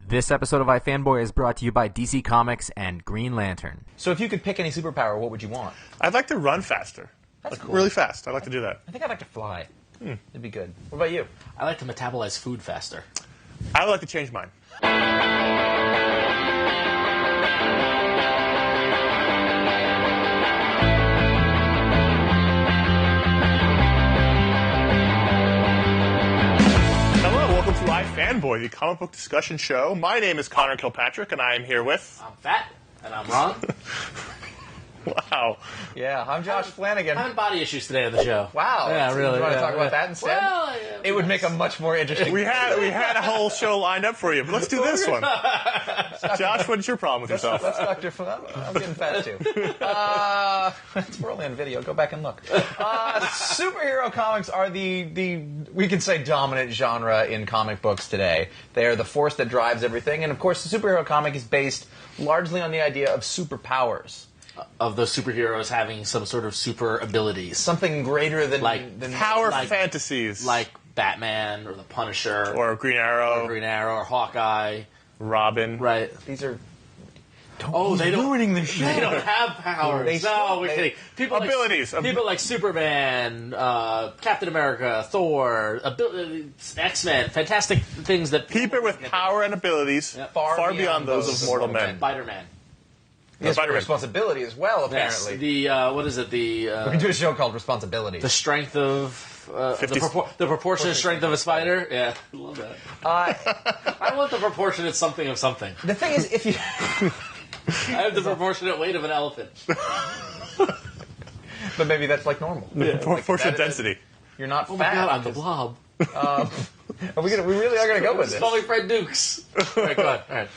This episode of iFanboy is brought to you by DC Comics and Green Lantern. So if you could pick any superpower, what would you want? I'd like to run faster. That's cool. Really fast. I'd like to do that. I think I'd like to fly. It'd be good. What about you? I like to metabolize food faster. I would like to change mine. Welcome to iFanboy, the comic book discussion show. My name is Conor Kilpatrick, and I am here with... I'm fat, and I'm Ron. Wow. Yeah, I'm Josh Flanagan. I'm having body issues today on the show. Wow. Yeah, really. You want to yeah, talk about yeah. that instead? Well, yeah, it would make a much more interesting... We had a whole show lined up for you, but let's do this one. Josh, what's your problem with yourself? Let's Dr. I'm getting fat, too. We're only on video. Go back and look. Superhero comics are the we can say, dominant genre in comic books today. They are the force that drives everything. And, of course, the superhero comic is based largely on the idea of superpowers. Of those superheroes having some sort of super abilities. Something greater than... Like Power fantasies. Like Batman, or the Punisher. Or Green Arrow. Or Hawkeye. Robin. Right. These are... They don't... ruining the show. They don't have powers. We're kidding. Abilities. People like Superman, Captain America, Thor, X-Men, fantastic things that... People with power and abilities far beyond those of mortal men. Spider-Man. Yes, for responsibility as well, apparently. Yes. What is it? We can do a show called Responsibility. The strength of... the proportionate strength of a spider? Yeah, I love that. I want the proportionate something of something. The thing is, if you... I have the proportionate weight of an elephant. But maybe that's like normal. Yeah. Proportionate density. You're not Oh fat. my god, I'm the blob. We really are going to go with this. Call me Fred Dukes. All right, go on. All right.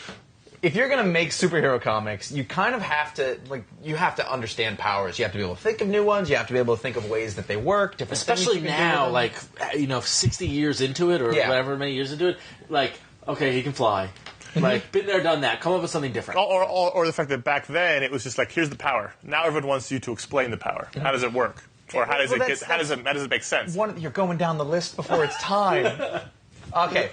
If you're going to make superhero comics, you kind of have to, you have to understand powers. You have to be able to think of new ones. You have to be able to think of ways that they work. Different Especially now, 60 years into it, or whatever many years into it, okay, he can fly. Been there, done that. Come up with something different. Or the fact that back then it was just like, here's the power. Now everyone wants you to explain the power. How does it work? Or how does it make sense? You're going down the list before it's time. Okay,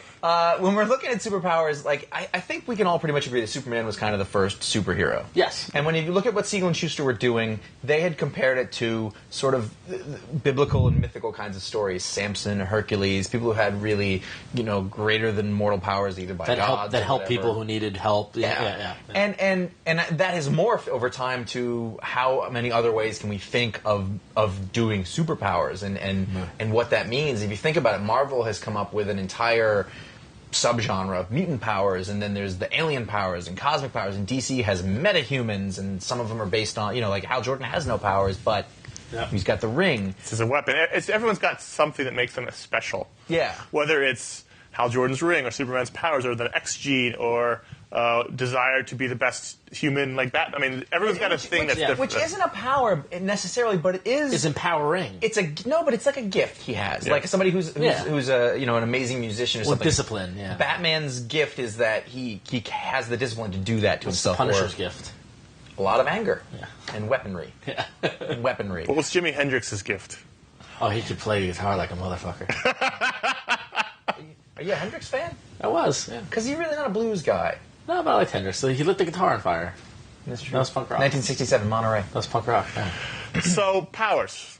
when we're looking at superpowers, I think we can all pretty much agree that Superman was kind of the first superhero. Yes. And when you look at what Siegel and Schuster were doing, they had compared it to sort of biblical and mythical kinds of stories. Samson, Hercules, people who had really, greater than mortal powers either by gods that helped people who needed help. Yeah. And that has morphed over time to how many other ways can we think of doing superpowers and what that means. If you think about it, Marvel has come up with an entire subgenre of mutant powers, and then there's the alien powers and cosmic powers, and DC has metahumans, and some of them are based on, Hal Jordan has no powers, but he's got the ring. This is a weapon. Everyone's got something that makes them special. Yeah. Whether it's Hal Jordan's ring, or Superman's powers, or the X gene, or desire to be the best human, like that. I mean, everyone's got a thing that's different. Which isn't a power necessarily, but it is... It's empowering. But it's like a gift he has. Yeah. Like somebody who's an amazing musician or something. With discipline, yeah. Batman's gift is that he has the discipline to do that to himself. Punisher's gift. A lot of anger. Yeah. And weaponry. Yeah. Weaponry. What was Jimi Hendrix's gift? Oh, he could play guitar like a motherfucker. Are you a Hendrix fan? I was, yeah. Because you're really not a blues guy. No, but I like Hendrix. So he lit the guitar on fire. That's true. That was punk rock. 1967, Monterey. That was punk rock, yeah. So, powers.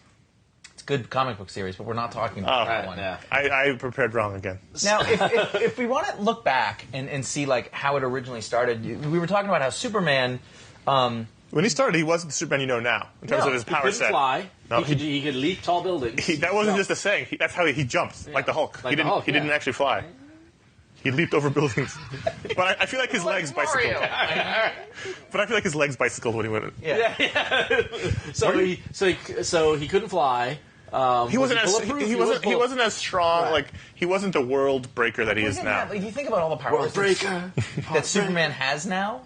It's a good comic book series, but we're not talking about that one. Yeah. I prepared wrong again. Now, if we want to look back and see how it originally started, we were talking about how Superman... when he started, he wasn't the Superman you know now, in terms of his power set. He couldn't fly. No, he could leap tall buildings. That wasn't just a saying. That's how he jumped, like the Hulk. Like he didn't actually fly. He leaped over buildings. But I feel like his legs bicycled. But I feel like his legs bicycled when he went. Yeah. So he couldn't fly. He wasn't as strong. Right. He wasn't the world breaker that he is now. If you think about all the powers that Superman has now,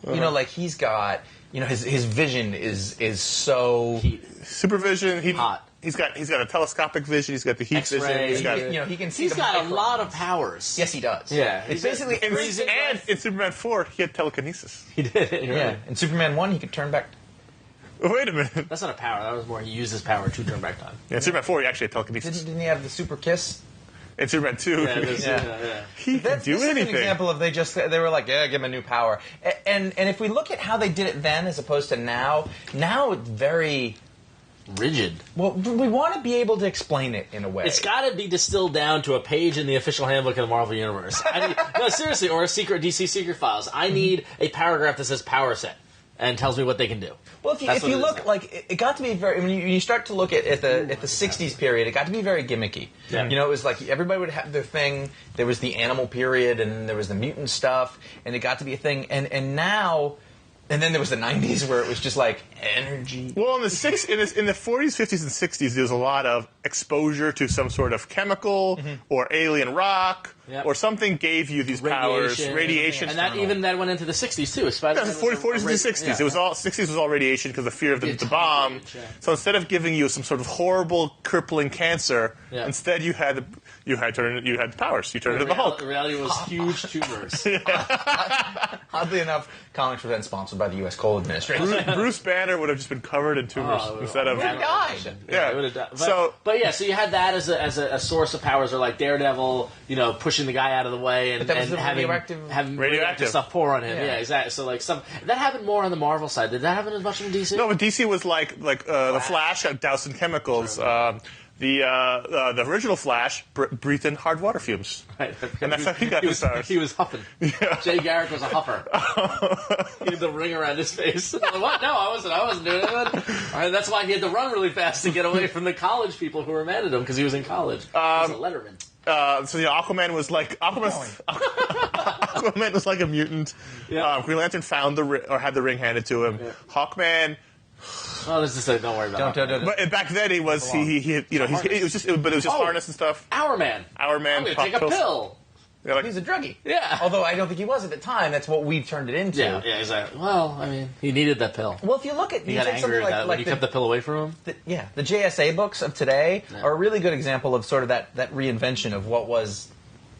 he's got, his vision is so supervision. Hot. He's got a telescopic vision. He's got the heat X-ray, vision. He can see. He's got a lot of powers. Yes, he does. Yeah, it's basically and in Superman 4, he had telekinesis. He did. Yeah. In Superman 1, he could turn back. Wait a minute. That's not a power. That was more he used his power to turn back time. Yeah, in Superman 4, he actually had telekinesis. Didn't he have the super kiss? In Superman 2, he could do anything. This is an example of they were like, yeah, give him a new power. And if we look at how they did it then as opposed to now it's very rigid. Well, we want to be able to explain it in a way. It's got to be distilled down to a page in the official handbook of the Marvel Universe. No, seriously, or a DC Secret Files. I need a paragraph that says power set and tells me what they can do. Well, if you look, like, it got to be very, when you start to look at the 60s period, it got to be very gimmicky. Yeah. You know, it was like everybody would have their thing. There was the animal period, and there was the mutant stuff, and it got to be a thing. And now... And then there was the 90s where it was just like energy. Well, in the 40s, 50s, and 60s, there was a lot of exposure to some sort of chemical or alien rock or something gave you these powers. Radiation. And that went into the 60s too. Yeah, the 40s and 60s. Yeah. It was all 60s was all radiation because of the fear of the bomb. So instead of giving you some sort of horrible, crippling cancer, instead you had powers. You turned into the Hulk. The reality was huge tumors. Oddly enough, comics were then sponsored by the U.S. Coal Administration. Bruce Banner would have just been covered in tumors instead of... He died. Yeah. It would have died. So you had that as a source of powers, or like Daredevil, pushing the guy out of the way and having radioactive stuff pour on him. Yeah, exactly. So like that happened more on the Marvel side. Did that happen as much in DC? No, but DC was like the Flash doused in chemicals. The original Flash breathed in hard water fumes. Right. And that's how he got his powers. He was huffing. Yeah. Jay Garrick was a huffer. He had the ring around his face. Like, what? No, I wasn't doing that. Right, that's why he had to run really fast to get away from the college people who were mad at him because he was in college. He was a letterman. Aquaman was like Aquaman was like a mutant. Yeah. Green Lantern found had the ring handed to him. Yeah. Hawkman. Oh, let's just say don't worry about it. But back then he was it was just harness and stuff. Our man. I'm gonna take a pill. Yeah, he's a druggie. Yeah. Although I don't think he was at the time. That's what we've turned it into. Yeah, exactly. Well, I mean, he needed that pill. Well, if you look at... He got angry at that when you kept the pill away from him? The JSA books of today are a really good example of sort of that reinvention of what was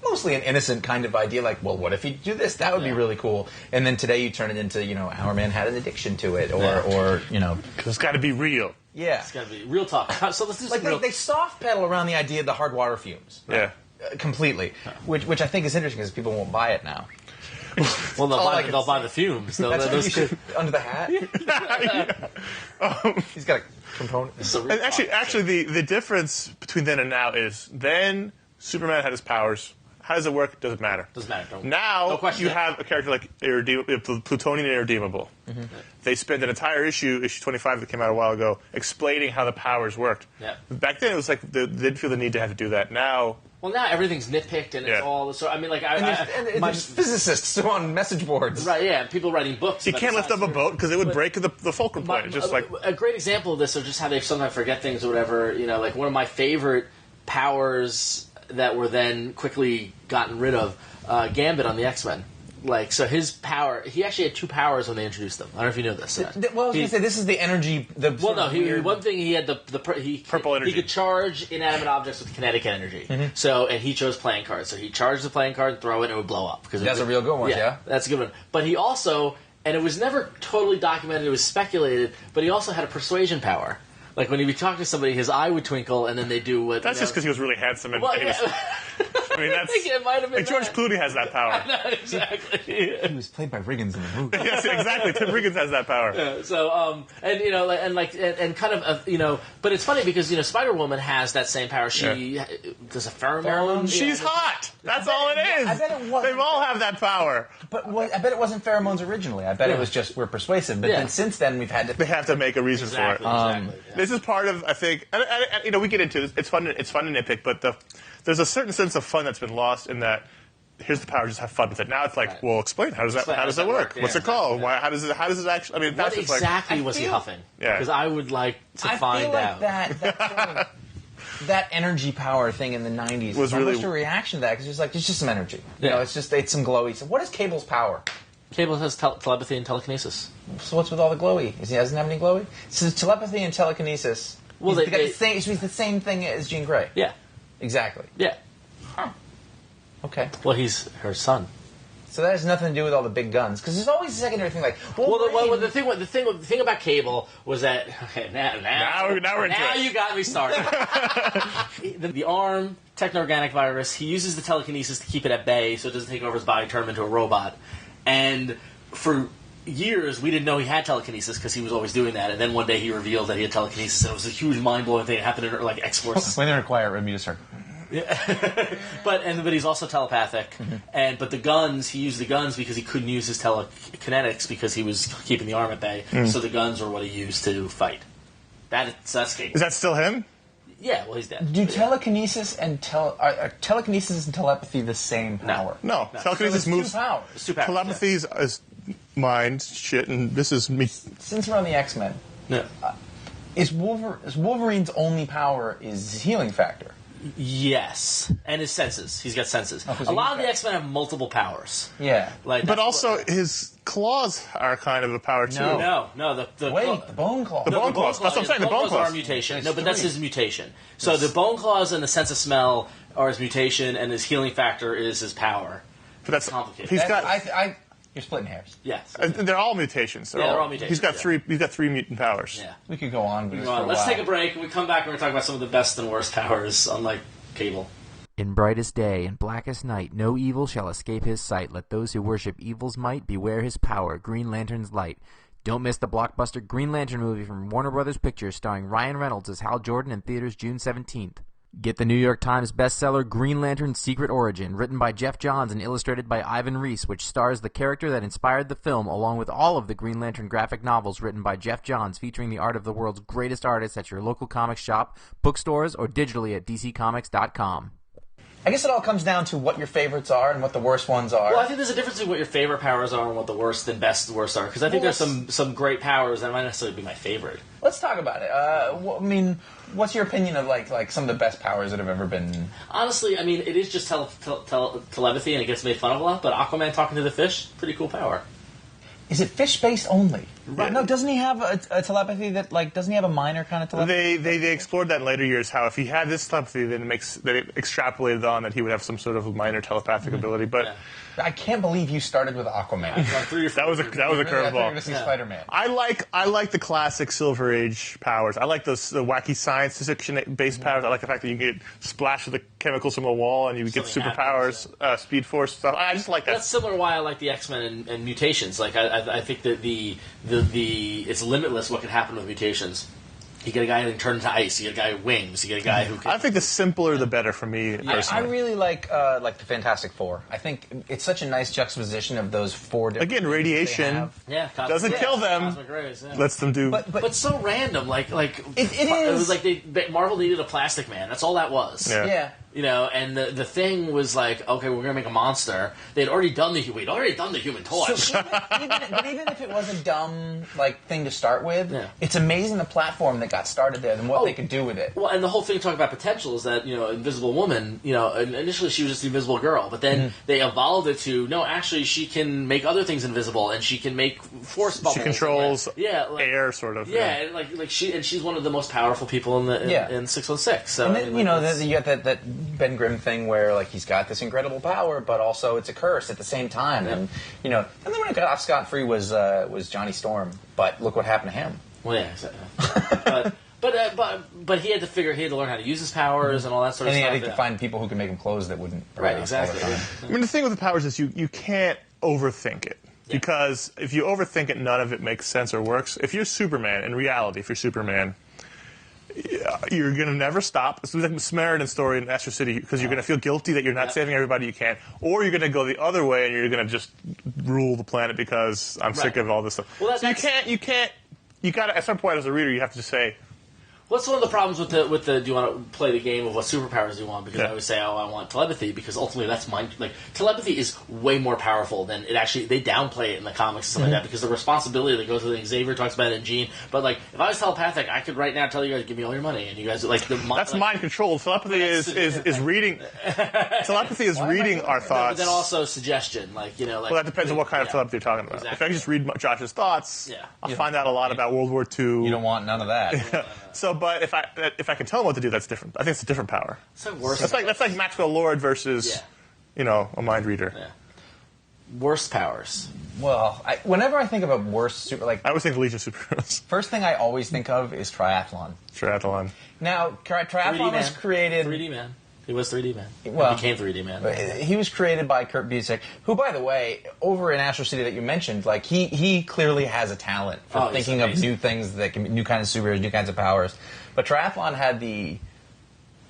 mostly an innocent kind of idea. Like, well, what if you do this? That would be really cool. And then today you turn it into, our man had an addiction to it. Or Because it's got to be real. Yeah. It's got to be real talk. So let's do they soft pedal around the idea of the hard water fumes. Yeah. Completely, which I think is interesting because people won't buy it now. Well, they'll buy the fumes. Under the hat. He's got a component. And actually, the difference between then and now is then Superman had his powers. How does it work? Doesn't matter. Doesn't matter. Now you have a character like Plutonian Irredeemable. Mm-hmm. They spent an entire issue 25 that came out a while ago, explaining how the powers worked. Yeah. Back then, it was like they didn't feel the need to have to do that. Now everything's nitpicked and it's all. So I mean, like there's physicists on message boards, right? Yeah, people writing books. You can't lift up a boat because it would break the fulcrum point. A great example of this, or just how they sometimes forget things or whatever. Like one of my favorite powers that were then quickly gotten rid of, Gambit on the X-Men. Like, so his power, he actually had two powers when they introduced them. I don't know if you know this. Well, I was going to say, this is the energy... one thing he had, purple energy. He could charge inanimate objects with kinetic energy. Mm-hmm. And he chose playing cards. So he charged the playing card and throw it and it would blow up. That's a real good one, yeah. That's a good one. But he also, and it was never totally documented, it was speculated, but he also had a persuasion power. Like, when he would talk to somebody, his eye would twinkle, and then they do what... That's just because he was really handsome. And he was, I think it might have been George Clooney has that power. Exactly. He was played by Riggins in the movie. Yes, exactly. Tim Riggins has that power. Yeah, so, but it's funny because, Spider-Woman has that same power. She does a pheromone. She's hot. That's all it is. I bet it wasn't. They all have that power. But I bet it wasn't pheromones originally. I bet it was just we're persuasive. But then since then we've had to... They have to make a reason for it. Exactly. This is part of, I think, and we get into this. It's fun to nitpick, but there's a certain sense of fun that's been lost in that. Here's the power, just have fun with it. Now it's like, well, explain how does that work? What's it called? Why? How does it actually? I mean, what exactly was he huffing? Yeah, because I would like to find out. That energy power thing in the 90s was really almost a reaction to that because it's just some energy. It's some glowy. So what is Cable's power? Cable has telepathy and telekinesis. So what's with all the glowy? He doesn't have any glowy? So telepathy and telekinesis. Well, he's the same thing as Jean Grey. Yeah. Exactly. Yeah. Huh. Okay. Well, he's her son. So that has nothing to do with all the big guns, because there's always a secondary thing like. The thing about Cable was that now we're into it. You got me started. The arm techno-organic virus. He uses the telekinesis to keep it at bay so it doesn't take over his body, turn him into a robot. And for years, we didn't know he had telekinesis because he was always doing that. And then one day he revealed that he had telekinesis, and it was a huge mind-blowing thing. It happened in, like, X-Force. When they're quiet, let me just start. Yeah. but he's also telepathic. But the guns, he used the guns because he couldn't use his telekinetics because he was keeping the arm at bay. So the guns were what he used to fight. That's Kate. Is that still him? Yeah, well, he's dead. Do telekinesis and telekinesis and telepathy the same power? No. Telekinesis moves. Two powers. Telepathy is mind shit, and this is me. Since we're on the X-Men, No. is Wolverine's only power is his healing factor? Yes, and his senses. He's got senses. A lot of the X-Men have multiple powers. Yeah. But also, his claws are kind of a power, too. No. The bone claw. The bone claws. That's what I'm saying, the bone claws. are a mutation. No, but that's his mutation. So the bone claws and the sense of smell are his mutation, and his healing factor is his power. But that's complicated. He's got. You're splitting hairs. Yes. They're all mutations. They're all mutations. He's got three mutant powers. Yeah. We could go on, but Let's take a break. When we come back, we're going to talk about some of the best and worst powers, unlike Cable. In brightest day and blackest night, no evil shall escape his sight. Let those who worship evil's might beware his power. Green Lantern's light. Don't miss the blockbuster Green Lantern movie from Warner Brothers Pictures starring Ryan Reynolds as Hal Jordan in theaters June 17th. Get the New York Times bestseller Green Lantern's Secret Origin, written by Jeff Johns and illustrated by Ivan Reis, which stars the character that inspired the film, along with all of the Green Lantern graphic novels written by Jeff Johns, featuring the art of the world's greatest artists at your local comic shop, bookstores, or digitally at dccomics.com. I guess it all comes down to what your favorites are and what the worst ones are. Well, I think there's a difference between what your favorite powers are and what the worst and best and worst are, because I think there's some great powers that might not necessarily be my favorite. Let's talk about it. What's your opinion of like some of the best powers that have ever been? Honestly, it is just telepathy, and it gets made fun of a lot. But Aquaman talking to the fish, pretty cool power. Is it fish-based only? Right. No, doesn't he have a telepathy that, doesn't he have a minor kind of telepathy? They explored that in later years, how if he had this telepathy, then it extrapolated on that he would have some sort of minor telepathic ability. But I can't believe you started with Aquaman. that was a curveball. Spider-Man. I like the classic Silver Age powers. I like the wacky science fiction-based powers. I like the fact that you can get splashed with the chemicals from a wall and you get superpowers, Speed Force stuff. I just like that. That's similar why I like the X-Men and mutations. Like I think that the it's limitless what can happen with mutations. You get a guy who can turn into ice. You get a guy with wings. You get a guy who can... I think the simpler the better for me, personally. I really like the Fantastic Four. I think it's such a nice juxtaposition of those four different... Again, radiation doesn't kill them. Rays, lets them do... But so random. Like it is... It was like Marvel needed a Plastic Man. That's all that was. Yeah. And the thing was like, okay, we're going to make a monster. We'd already done the Human Torch. But even if it was a dumb thing to start with, it's amazing the platform that got started there and what they could do with it. Well, and the whole thing talking about potential is that, Invisible Woman, initially she was just the Invisible Girl, but then they evolved it to, no, actually she can make other things invisible, and she can make force bubbles. She controls air, sort of. Yeah, she's one of the most powerful people in 616. So, and then, you got that Ben Grimm thing where he's got this incredible power, but also it's a curse at the same time. Yeah. And and then when it got off scot-free was Johnny Storm. But look what happened to him. Well, yeah, exactly. but he had to learn how to use his powers and all that sort of stuff. And he had to find people who could make him clothes that wouldn't. Right, exactly. The thing with the powers is you can't overthink it. Yeah. Because if you overthink it, none of it makes sense or works. If you're Superman, in reality, you're going to never stop. It's like the Samaritan story in Astro City, because you're going to feel guilty that you're not saving everybody you can, or you're going to go the other way and you're going to just rule the planet because I'm sick of all this stuff. Well, you got to, at some point as a reader, you have to just say, Well, that's one of the problems with the do you want to play the game of what superpowers do you want? Because I always say, I want telepathy, because ultimately that's mind. Like, telepathy is way more powerful than it actually. They downplay it in the comics and stuff like that, because the responsibility that goes with it. Xavier talks about it in Gene, but like, if I was telepathic, I could right now tell you guys, give me all your money, and you guys like the. That's mind control. Telepathy is reading. Telepathy is reading our thoughts. But then also suggestion, well, that depends on what kind of telepathy you're talking about. Exactly. If I can just read Josh's thoughts, I'll find out a lot about World War II. You don't want none of that. So, but if I can tell him what to do, that's different. I think it's a different power. So worse. That's like Maxwell Lord versus, a mind reader. Yeah. Worst powers. Well, whenever I think about worst I always think Legion of Superheroes. First thing I always think of is triathlon. Triathlon. Now, triathlon was created. 3D man. He was 3D Man. Well, he became 3D Man. He was created by Kurt Busiek, who, by the way, over in Astro City that you mentioned, like he clearly has a talent for thinking of new things that can be new kinds of superheroes, new kinds of powers. But Triathlon had the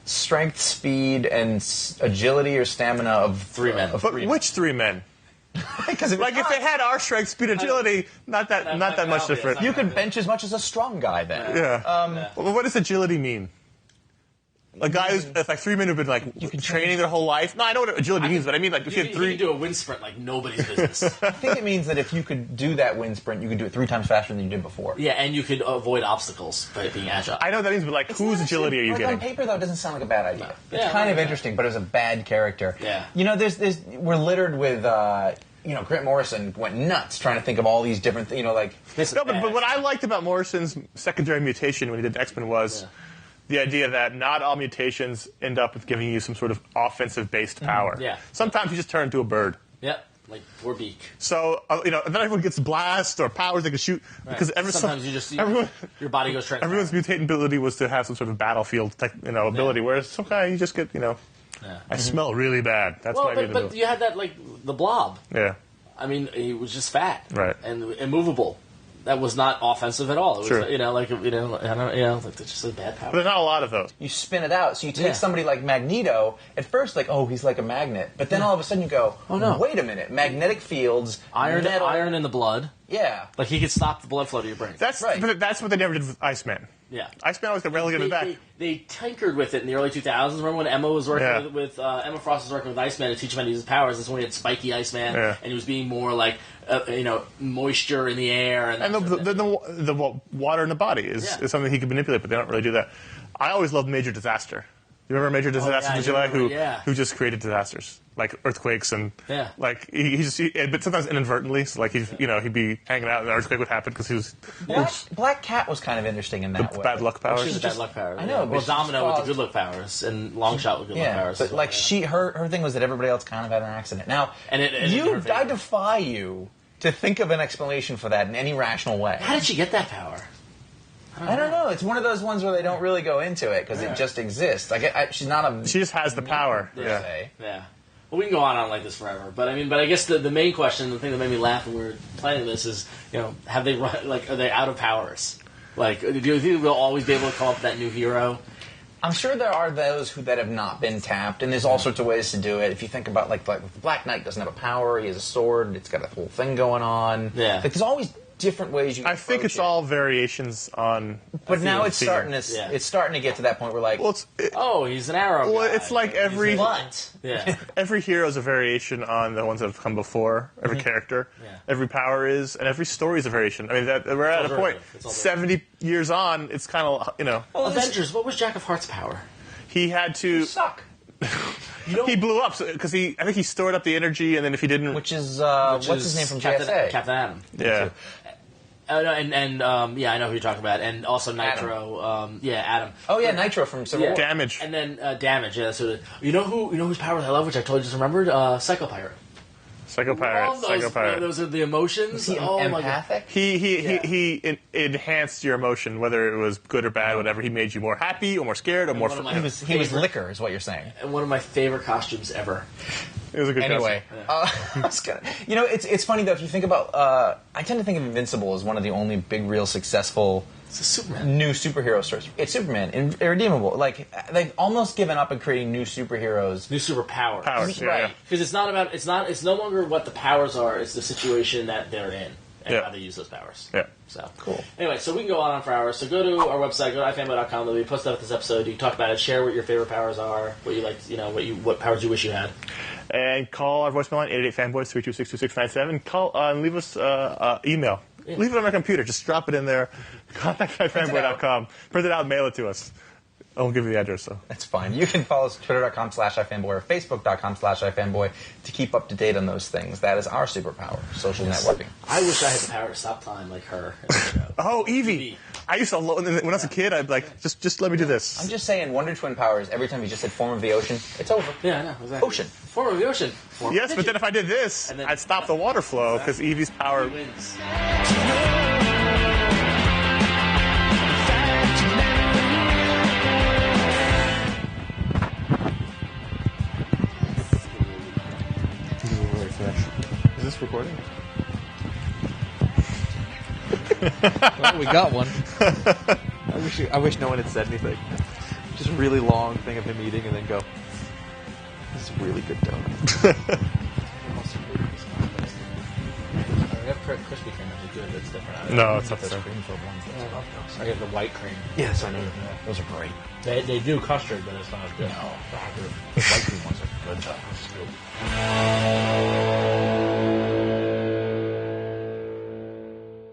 strength, speed, and agility or stamina of 3 men. But which 3 men? Because if they had our strength, speed, agility, not that much different. You could bench as much as a strong guy then. Yeah. Well, what does agility mean? A guy who's like 3 men who've been like training their whole life. No, I know what agility means, but I mean like if you had 3. You can do a wind sprint like nobody's business. I think it means that if you could do that wind sprint, you could do it 3 times faster than you did before. Yeah, and you could avoid obstacles by being agile. I know what that means, but like whose agility are you getting? On paper, though, it doesn't sound like a bad idea. No. It's kind of interesting, but it was a bad character. Yeah. You know, we're littered with. Grant Morrison went nuts trying to think of all these different, like. No, but what I liked about Morrison's secondary mutation when he did X-Men was the idea that not all mutations end up with giving you some sort of offensive-based power. Yeah. Sometimes you just turn into a bird. Yep, like or beak. So then everyone gets blast or powers they can shoot because sometimes your body goes transparent. Everyone's mutant ability was to have some sort of battlefield ability, whereas some guy you just get I smell really bad. That's what I need to do. But you had that like the Blob. Yeah. I mean, he was just fat, right, and immovable. That was not offensive at all. It was, sure. I don't like it's just a bad power. But there's not a lot of those. You spin it out, so you take somebody like Magneto. At first, like, oh, he's like a magnet, but then all of a sudden you go, oh no, wait a minute, magnetic fields, iron in the blood. Yeah, like he could stop the blood flow to your brain. That's right. But that's what they never did with Iceman. Yeah, Iceman always got relegated back. They tinkered with it in the early 2000s. Remember when Emma was working with Emma Frost was working with Iceman to teach him how to use his powers. That's when he had spiky Iceman, and he was being more like moisture in the air. And the water in the body is something he could manipulate, but they don't really do that. I always loved Major Disaster. You remember Major Disaster in July, who just created disasters like earthquakes and like but sometimes inadvertently. So like he'd be hanging out and an earthquake would happen because he was. Black Cat was kind of interesting in that way. Bad luck powers. She was bad luck powers. I know. Well, Domino with the good luck powers and Longshot with good luck powers. But like her thing was that everybody else kind of had an accident. Now, I defy you to think of an explanation for that in any rational way. How did she get that power? I don't know. It's one of those ones where they don't really go into it because it just exists. She's not a. She just has the power. Yeah. Well, we can go on like this forever, but I guess the main question, the thing that made me laugh when we were playing this is, have they are they out of powers? Like, do you think we'll always be able to come up with that new hero? I'm sure there are those that have not been tapped, and there's all sorts of ways to do it. If you think about like Black Knight doesn't have a power, he has a sword, it's got a whole thing going on. Yeah. Like, there's always different ways you can I think it's all variations on. But now it's starting to get to that point where like, he's an arrow. Well, guy. it's like every Yeah. every hero is a variation on the ones that have come before. Every character, every power is, and every story is a variation. I mean, we're at a point 70 years on. It's kind of Avengers. What was Jack of Hearts' power? He had to suck. He blew up because I think he stored up the energy, and then if he didn't, what's his name from JSA? Captain Atom. Yeah. I know who you're talking about, and also Nitro. Atom. Oh yeah, Nitro from Civil War. Damage. And then Damage. Yeah, that's what you know whose powers I love, which I totally just remembered. Psycho-Pirate. Psycho-Pirate. Those are the emotions. Was he empathic? He enhanced your emotion, whether it was good or bad, whatever. He made you more happy or more scared or more. He was liquor, is what you're saying. And one of my favorite costumes ever. It was a good anyway. It's funny though if you think about. I tend to think of Invincible as one of the only big, real successful. It's a Superman. New superhero stories. It's Superman, irredeemable. Like they've almost given up on creating new superheroes, new superpowers. Right? Because it's not about. It's no longer what the powers are. It's the situation that they're in and how they use those powers. Yeah. So cool. Anyway, so we can go on for hours. So go to our website, go to iFanboy.com. There'll be a post up this episode. You can talk about it, share what your favorite powers are, what you like, what powers you wish you had. And call our voicemail line 888-FANBOYS 326-2697. Call and leave us email. Yeah. Leave it on our computer. Just drop it in there. Contact iFanboy.com. Print it out and mail it to us. I won't give you the address, though. That's fine. You can follow us at twitter.com/iFanboy or facebook.com/iFanboy to keep up to date on those things. That is our superpower, social networking. I wish I had the power to stop time like her. Oh, Evie. I used to, when I was a kid, I'd be like, just let me do this. I'm just saying, Wonder Twin powers, every time you just said form of the ocean, it's over. Yeah, I know, exactly. Ocean. Form of the ocean. Yes, but then if I did this, I'd stop the water flow, because Evie's power... wins. recording? Well, we got one. I wish no one had said anything. Just a really long thing of him eating and then go, this is a really good donut. We have Krispy Kreme, which is good. That's different. No, it's not the same. Cream-filled ones. I love those. I get the white cream. Yes, I know. Those are great. They do custard, but it's not as good. No, the white cream ones are good.